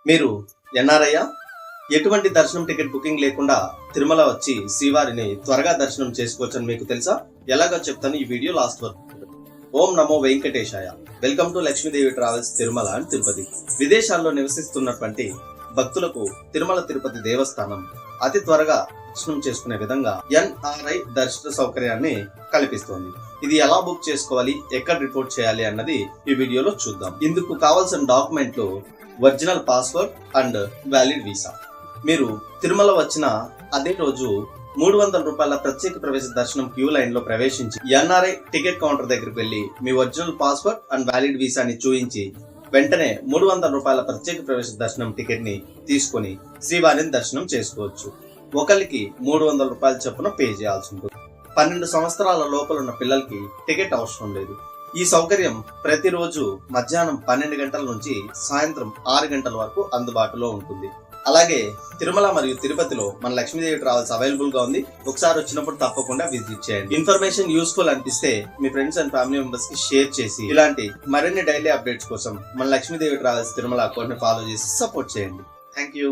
మీరు ఎన్ఆర్ఐయా? ఎటువంటి దర్శనం టికెట్ బుకింగ్ లేకుండా తిరుమల వచ్చి శ్రీవారిని త్వరగా దర్శనం చేసుకోవచ్చని మీకు తెలుసా? ఎలాగో చెప్తాను ఈ వీడియో లాస్ట్ వరకు. ఓం నమో వెంకటేశాయ. Welcome to Lakshmidevi travels Tirumala and Tirupati. విదేశాల్లో నివసిస్తున్నటువంటి భక్తులకు తిరుమల తిరుపతి దేవస్థానం అతి త్వరగా దర్శనం చేసుకునే విధంగా ఎన్ఆర్ఐ దర్శన సౌకర్యాన్ని కల్పిస్తోంది. ఇది ఎలా బుక్ చేసుకోవాలి, ఎక్కడ రిపోర్ట్ చేయాలి అన్నది ఈ వీడియోలో చూద్దాం. ఇందుకు కావాల్సిన డాక్యుమెంట్లు original passport and valid visa. మీరు తిరుమల వచ్చిన అదే రోజు 300 రూపాయల ప్రత్యేక ప్రవేశ దర్శనం క్యూ లైన్ లో ప్రవేశించి ఎన్ఆర్ఐ టికెట్ కౌంటర్ దగ్గరికి వెళ్లి మీ ఒరిజినల్ పాస్పోర్ట్ అండ్ వ్యాలిడ్ వీసాని చూపించి వెంటనే 300 రూపాయల ప్రత్యేక ప్రవేశ దర్శనం టికెట్ ని తీసుకుని శ్రీవారిని దర్శనం చేసుకోవచ్చు. ఒకరికి 300 రూపాయల చొప్పున పే చేయాల్సి ఉంటుంది. 12 సంవత్సరాల లోపల ఉన్న పిల్లలకి టికెట్ అవసరం లేదు. ఈ సౌకర్యం ప్రతిరోజు మధ్యాహ్నం 12 గంటల నుంచి సాయంత్రం 6 గంటల వరకు అందుబాటులో ఉంటుంది. అలాగే తిరుమల మరియు తిరుపతిలో మన లక్ష్మీదేవి ట్రావెల్స్ అవైలబుల్ గా ఉంది. ఒకసారి వచ్చినప్పుడు తప్పకుండా విజిట్ చేయండి. ఇన్ఫర్మేషన్ యూస్ఫుల్ అనిపిస్తే మీ ఫ్రెండ్స్ అండ్ ఫ్యామిలీ మెంబర్స్ కి షేర్ చేసి ఇలాంటి మరిన్ని డైలీ అప్డేట్స్ కోసం మన లక్ష్మీదేవి ట్రావెల్స్ తిరుమల అకౌంట్ ని ఫాలో చేసి సపోర్ట్ చేయండి. Thank you.